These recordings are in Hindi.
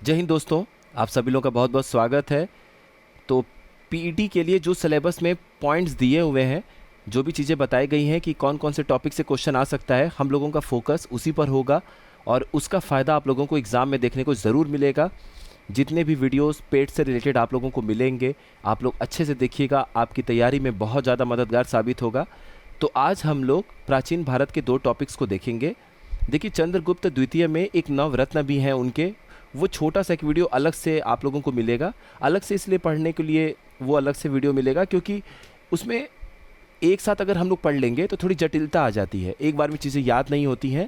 जय हिंद दोस्तों, आप सभी लोगों का बहुत बहुत स्वागत है। तो पीईटी के लिए जो सिलेबस में पॉइंट्स दिए हुए हैं, जो भी चीज़ें बताई गई हैं कि कौन कौन से टॉपिक से क्वेश्चन आ सकता है, हम लोगों का फोकस उसी पर होगा और उसका फ़ायदा आप लोगों को एग्ज़ाम में देखने को ज़रूर मिलेगा। जितने भी वीडियोस पेट से रिलेटेड आप लोगों को मिलेंगे, आप लोग अच्छे से देखिएगा, आपकी तैयारी में बहुत ज़्यादा मददगार साबित होगा। तो आज हम लोग प्राचीन भारत के 2 टॉपिक्स को देखेंगे। देखिए, चंद्रगुप्त द्वितीय में एक नवरत्न भी हैं उनके, वो छोटा सा एक वीडियो अलग से आप लोगों को मिलेगा। अलग से इसलिए पढ़ने के लिए वो अलग से वीडियो मिलेगा क्योंकि उसमें एक साथ अगर हम लोग पढ़ लेंगे तो थोड़ी जटिलता आ जाती है, एक बार में चीज़ें याद नहीं होती हैं।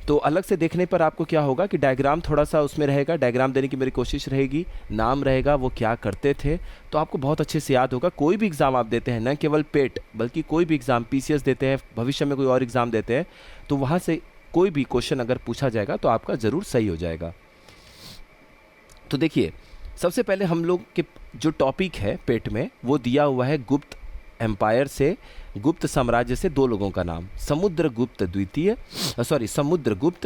तो अलग से देखने पर आपको क्या होगा कि डायग्राम थोड़ा सा उसमें रहेगा, डायग्राम देने की मेरी कोशिश रहेगी, नाम रहेगा, वो क्या करते थे, तो आपको बहुत अच्छे से याद होगा। कोई भी एग्ज़ाम आप देते हैं, न केवल पेट बल्कि कोई भी एग्ज़ाम, पीसीएस देते हैं, भविष्य में कोई और एग्ज़ाम देते हैं, तो वहाँ से कोई भी क्वेश्चन अगर पूछा जाएगा तो आपका ज़रूर सही हो जाएगा। तो देखिए, सबसे पहले हम लोग के जो टॉपिक है पेट में, वो दिया हुआ है गुप्त एम्पायर से, गुप्त साम्राज्य से 2 लोगों का नाम, समुद्रगुप्त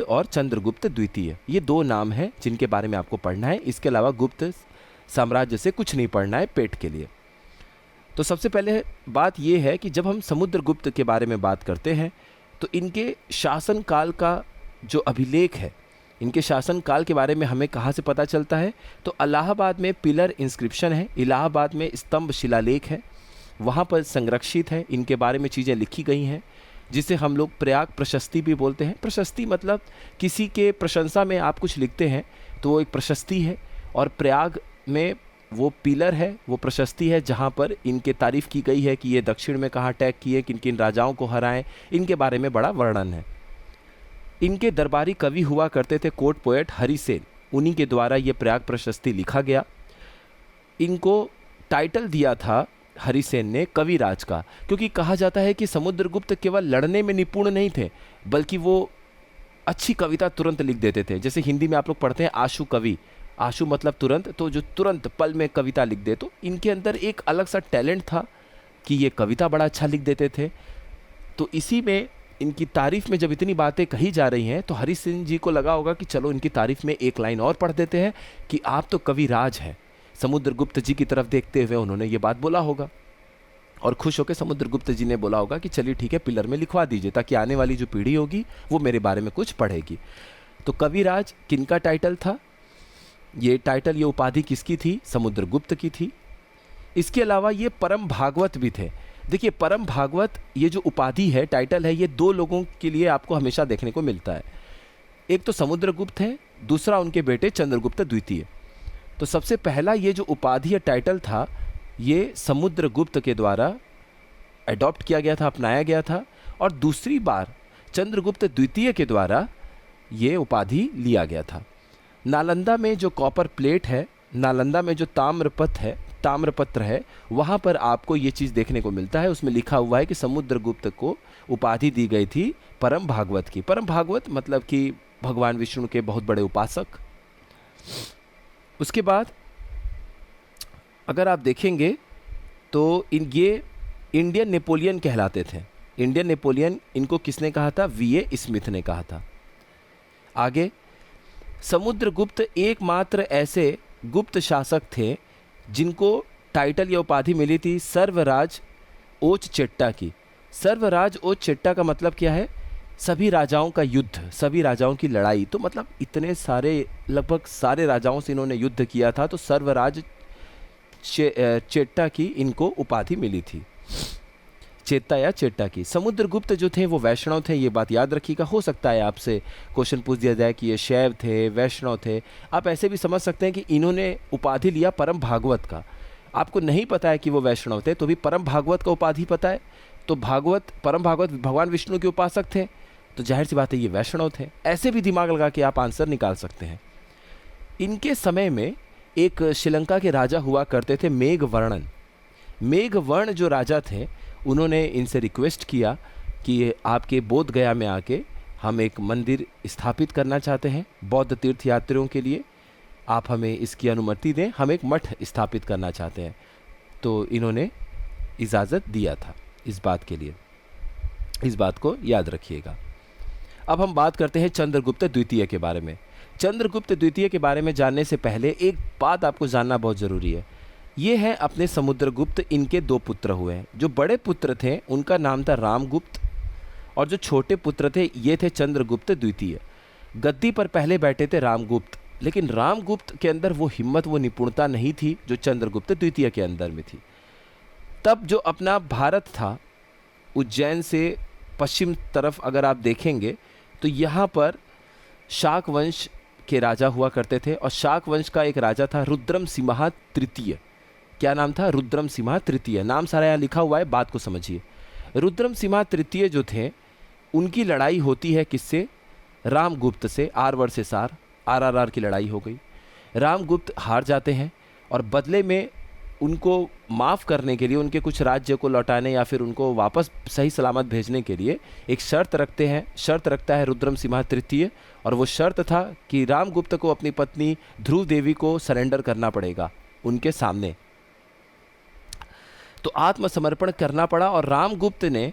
और चंद्रगुप्त द्वितीय। ये 2 नाम हैं जिनके बारे में आपको पढ़ना है। इसके अलावा गुप्त साम्राज्य से कुछ नहीं पढ़ना है पेट के लिए। तो सबसे पहले बात ये है कि जब हम समुद्रगुप्त के बारे में बात करते हैं तो इनके शासनकाल का जो अभिलेख है, इनके शासनकाल के बारे में हमें कहाँ से पता चलता है, तो इलाहाबाद में पिलर इंस्क्रिप्शन है, इलाहाबाद में स्तंभ शिलालेख है, वहाँ पर संरक्षित है, इनके बारे में चीज़ें लिखी गई हैं, जिसे हम लोग प्रयाग प्रशस्ति भी बोलते हैं। प्रशस्ति मतलब किसी के प्रशंसा में आप कुछ लिखते हैं तो वो एक प्रशस्ति है, और प्रयाग में वो पिलर है, वो प्रशस्ति है जहाँ पर इनके तारीफ़ की गई है कि ये दक्षिण में कहाँ अटैक किए, किन किन राजाओं को हराएं, इनके बारे में बड़ा वर्णन है। इनके दरबारी कवि हुआ करते थे कोर्ट पोएट हरिसेन, उन्हीं के द्वारा ये प्रयाग प्रशस्ति लिखा गया। इनको टाइटल दिया था हरिसेन ने कविराज का, क्योंकि कहा जाता है कि समुद्रगुप्त केवल लड़ने में निपुण नहीं थे बल्कि वो अच्छी कविता तुरंत लिख देते थे। जैसे हिंदी में आप लोग पढ़ते हैं आशु कवि, आशु मतलब तुरंत, तो जो तुरंत पल में कविता लिख दे, तो इनके अंदर एक अलग सा टैलेंट था कि ये कविता बड़ा अच्छा लिख देते थे। तो इसी में इनकी तारीफ़ में जब इतनी बातें कही जा रही हैं तो हरि सिंह जी को लगा होगा कि चलो इनकी तारीफ़ में एक लाइन और पढ़ देते हैं कि आप तो कविराज हैं। समुद्रगुप्त जी की तरफ देखते हुए उन्होंने ये बात बोला होगा और खुश होकर समुद्रगुप्त जी ने बोला होगा कि चलिए ठीक है, पिलर में लिखवा दीजिए ताकि आने वाली जो पीढ़ी होगी वो मेरे बारे में कुछ पढ़ेगी। तो कविराज किनका टाइटल था? ये टाइटल, ये उपाधि किसकी थी? समुद्रगुप्त की थी। इसके अलावा ये परम भागवत भी थे। देखिए, परम भागवत ये जो उपाधि है, टाइटल है, ये 2 लोगों के लिए आपको हमेशा देखने को मिलता है। एक तो समुद्रगुप्त है, दूसरा उनके बेटे चंद्रगुप्त द्वितीय। तो सबसे पहला ये जो उपाधि या टाइटल था, ये समुद्रगुप्त के द्वारा अडॉप्ट किया गया था, अपनाया गया था, और दूसरी बार चंद्रगुप्त द्वितीय के द्वारा ये उपाधि लिया गया था। नालंदा में जो कॉपर प्लेट है, नालंदा में जो ताम्रपत्र है, वहाँ पर आपको ये चीज़ देखने को मिलता है। उसमें लिखा हुआ है कि समुद्रगुप्त को उपाधि दी गई थी परम भागवत की। परम भागवत मतलब कि भगवान विष्णु के बहुत बड़े उपासक। उसके बाद अगर आप देखेंगे तो ये इंडियन नेपोलियन कहलाते थे। इंडियन नेपोलियन इनको किसने कहा था? वीए स्मिथ ने कहा था। आगे, समुद्रगुप्त एकमात्र ऐसे गुप्त शासक थे जिनको टाइटल या उपाधि मिली थी सर्वराज ओच चेट्टा की। सर्वराज ओच चेट्टा का मतलब क्या है? सभी राजाओं का युद्ध, सभी राजाओं की लड़ाई। तो मतलब इतने सारे, लगभग सारे राजाओं से इन्होंने युद्ध किया था, तो सर्वराज चेट्टा की इनको उपाधि मिली थी, चेत्ता या चेट्टा की। समुद्रगुप्त जो थे वो वैष्णव थे, ये बात याद रखिएगा। हो सकता है आपसे क्वेश्चन पूछ दिया जाए कि ये शैव थे, वैष्णव थे। आप ऐसे भी समझ सकते हैं कि इन्होंने उपाधि लिया परम भागवत का। आपको नहीं पता है कि वो वैष्णव थे, तो भी परम भागवत का उपाधि पता है, तो परम भागवत भगवान विष्णु के उपासक थे, तो जाहिर सी बात है ये वैष्णव थे। ऐसे भी दिमाग लगा के आप आंसर निकाल सकते हैं। इनके समय में एक श्रीलंका के राजा हुआ करते थे मेघवर्णन। मेघवर्ण जो राजा थे, उन्होंने इनसे रिक्वेस्ट किया कि आपके बोध गया में आके हम एक मंदिर स्थापित करना चाहते हैं बौद्ध तीर्थयात्रियों के लिए, आप हमें इसकी अनुमति दें, हम एक मठ स्थापित करना चाहते हैं। तो इन्होंने इजाज़त दिया था इस बात के लिए, इस बात को याद रखिएगा। अब हम बात करते हैं चंद्रगुप्त द्वितीय के बारे में। चंद्रगुप्त द्वितीय के बारे में जानने से पहले एक बात आपको जानना बहुत ज़रूरी है। ये है अपने समुद्रगुप्त, इनके दो पुत्र हुए हैं। जो बड़े पुत्र थे उनका नाम था रामगुप्त, और जो छोटे पुत्र थे ये थे चंद्रगुप्त द्वितीय। गद्दी पर पहले बैठे थे रामगुप्त, लेकिन रामगुप्त के अंदर वो हिम्मत, वो निपुणता नहीं थी जो चंद्रगुप्त द्वितीय के अंदर में थी। तब जो अपना भारत था, उज्जैन से पश्चिम तरफ अगर आप देखेंगे तो यहाँ पर शाक वंश के राजा हुआ करते थे, और शाक वंश का एक राजा था रुद्रम सिंहा तृतीय। क्या नाम था? रुद्रम सिंहा तृतीय। नाम सारा यहाँ लिखा हुआ है, बात को समझिए। रुद्रम सिंहा तृतीय जो थे, उनकी लड़ाई होती है किससे? रामगुप्त से। आर वर्सेस आर, आर की लड़ाई हो गई। रामगुप्त हार जाते हैं, और बदले में उनको माफ़ करने के लिए, उनके कुछ राज्य को लौटाने या फिर उनको वापस सही सलामत भेजने के लिए एक शर्त रखते हैं। शर्त रखता है रुद्रम सिंहा तृतीय, और वो शर्त था कि रामगुप्त को अपनी पत्नी ध्रुव देवी को सरेंडर करना पड़ेगा उनके सामने। तो आत्मसमर्पण करना पड़ा, और रामगुप्त ने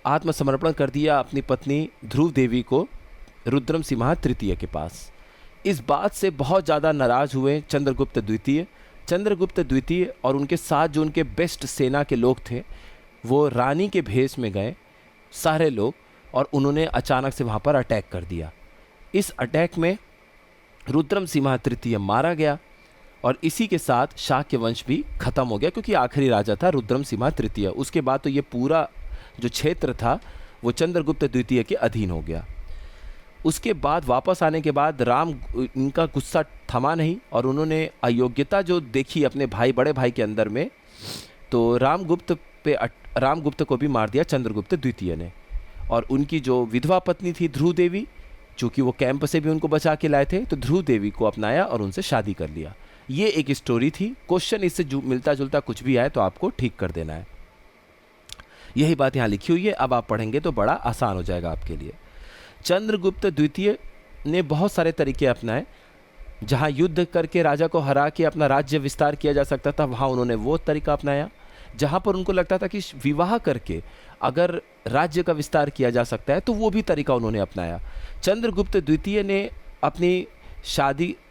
आत्मसमर्पण कर दिया अपनी पत्नी ध्रुव देवी को रुद्रम सिंहा तृतीय के पास। इस बात से बहुत ज़्यादा नाराज़ हुए चंद्रगुप्त द्वितीय। चंद्रगुप्त द्वितीय और उनके साथ जो उनके बेस्ट सेना के लोग थे, वो रानी के भेष में गए सारे लोग, और उन्होंने अचानक से वहाँ पर अटैक कर दिया। इस अटैक में रुद्रम सिंहा तृतीय मारा गया, और इसी के साथ शाक्य वंश भी खत्म हो गया, क्योंकि आखिरी राजा था रुद्रम सिंहा तृतीय। उसके बाद तो ये पूरा जो क्षेत्र था वो चंद्रगुप्त द्वितीय के अधीन हो गया। उसके बाद वापस आने के बाद इनका गुस्सा थमा नहीं, और उन्होंने अयोग्यता जो देखी अपने भाई, बड़े भाई के अंदर में, तो रामगुप्त को भी मार दिया चंद्रगुप्त द्वितीय ने। और उनकी जो विधवा पत्नी थी ध्रुव देवी, चूँकि वो कैंप से भी उनको बचा के लाए थे, तो ध्रुव देवी को अपनाया और उनसे शादी कर लिया। ये एक स्टोरी थी। क्वेश्चन इससे मिलता जुलता कुछ भी आए तो आपको ठीक कर देना है। यही बात यहाँ लिखी हुई है, अब आप पढ़ेंगे तो बड़ा आसान हो जाएगा आपके लिए। चंद्रगुप्त द्वितीय ने बहुत सारे तरीके अपनाए। जहाँ युद्ध करके राजा को हरा के अपना राज्य विस्तार किया जा सकता था, वहाँ उन्होंने वो तरीका अपनाया। जहाँ पर उनको लगता था कि विवाह करके अगर राज्य का विस्तार किया जा सकता है, तो वो भी तरीका उन्होंने अपनाया। चंद्रगुप्त द्वितीय ने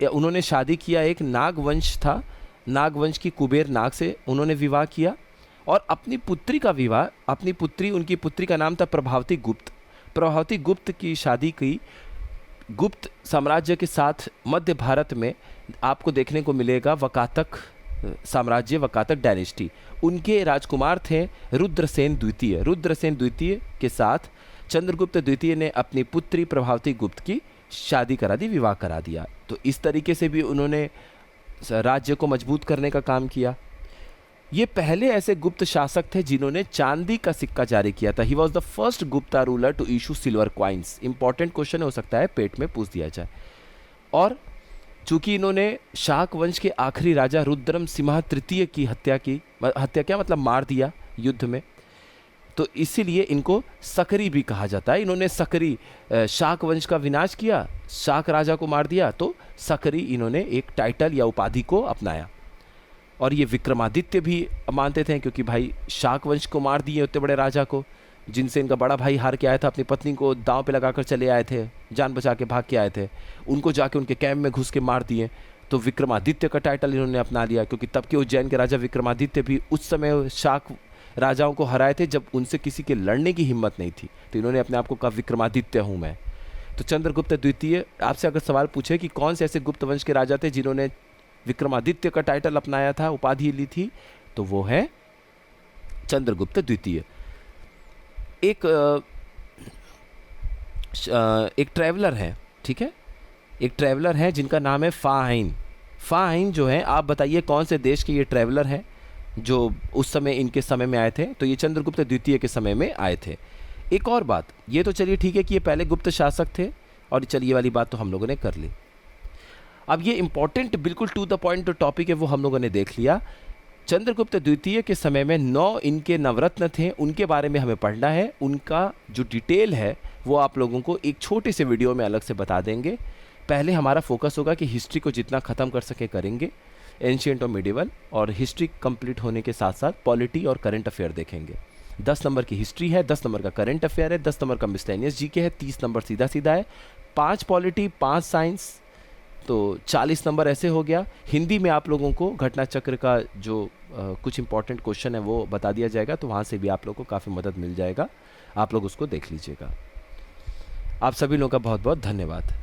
उन्होंने शादी किया, एक नागवंश था, नागवंश की कुबेर नाग से उन्होंने विवाह किया, और अपनी पुत्री का विवाह, उनकी पुत्री का नाम था प्रभावती गुप्त। प्रभावती गुप्त की शादी की गुप्त साम्राज्य के साथ मध्य भारत में आपको देखने को मिलेगा वकातक साम्राज्य, वकातक डायनेस्टी। उनके राजकुमार थे रुद्रसेन द्वितीय। रुद्रसेन द्वितीय के साथ चंद्रगुप्त द्वितीय ने अपनी पुत्री प्रभावती गुप्त की शादी करा दी, विवाह करा दिया। तो इस तरीके से भी उन्होंने राज्य को मजबूत करने का काम किया। ये पहले ऐसे गुप्त शासक थे जिन्होंने चांदी का सिक्का जारी किया था। He was the first Gupta ruler to issue silver coins. Important question हो सकता है, पेट में पूछ दिया जाए। और चूंकि इन्होंने शाक वंश के आखिरी राजा रुद्रम सिंहा तृतीय की हत्या क्या मतलब मार दिया युद्ध में, तो इसीलिए इनको सकरी भी कहा जाता है। इन्होंने सकरी शाक वंश का विनाश किया, शाक राजा को मार दिया, तो सकरी इन्होंने एक टाइटल या उपाधि को अपनाया। और ये विक्रमादित्य भी मानते थे, क्योंकि भाई शाक वंश को मार दिए उतने बड़े राजा को, जिनसे इनका बड़ा भाई हार के आया था, अपनी पत्नी को दांव पे लगाकर चले आए थे, जान बचा के भाग के आए थे, उनको जाके उनके कैंप में घुस के मार दिए। तो विक्रमादित्य का टाइटल इन्होंने अपना लिया, क्योंकि तब के उज्जैन के राजा विक्रमादित्य भी उस समय शाक राजाओं को हराए थे जब उनसे किसी के लड़ने की हिम्मत नहीं थी, तो इन्होंने अपने आप को कहा विक्रमादित्य हूँ मैं। तो चंद्रगुप्त द्वितीय, आपसे अगर सवाल पूछे कि कौन से ऐसे गुप्त वंश के राजा थे जिन्होंने विक्रमादित्य का टाइटल अपनाया था, उपाधि ली थी, तो वो है चंद्रगुप्त द्वितीय। एक ट्रैवलर है, ठीक है, एक ट्रैवलर है जिनका नाम है फाहिन। फाहिन जो है, आप बताइए कौन से देश के ये ट्रैवलर हैं जो उस समय इनके समय में आए थे? तो ये चंद्रगुप्त द्वितीय के समय में आए थे। एक और बात, ये तो चलिए ठीक है कि ये पहले गुप्त शासक थे, और चलिए वाली बात तो हम लोगों ने कर ली। अब ये इंपॉर्टेंट, बिल्कुल टू द पॉइंट टॉपिक है, वो हम लोगों ने देख लिया। चंद्रगुप्त द्वितीय के समय में 9 इनके नवरत्न थे, उनके बारे में हमें पढ़ना है। उनका जो डिटेल है वो आप लोगों को एक छोटे से वीडियो में अलग से बता देंगे। पहले हमारा फोकस होगा कि हिस्ट्री को जितना ख़त्म कर सके करेंगे, एंशिएंट और मिडिवल, और हिस्ट्री कंप्लीट होने के साथ साथ पॉलिटी और करंट अफेयर देखेंगे। 10 नंबर की हिस्ट्री है, 10 नंबर का करंट अफेयर है, 10 नंबर का मिसलेनियस जीके है, 30 नंबर सीधा सीधा है, 5 पॉलिटी 5 साइंस, तो 40 नंबर ऐसे हो गया। हिंदी में आप लोगों को घटना चक्र का जो कुछ इंपॉर्टेंट क्वेश्चन है वो बता दिया जाएगा, तो वहाँ से भी आप लोगों को काफ़ी मदद मिल जाएगा, आप लोग उसको देख लीजिएगा। आप सभी लोगों का बहुत बहुत धन्यवाद।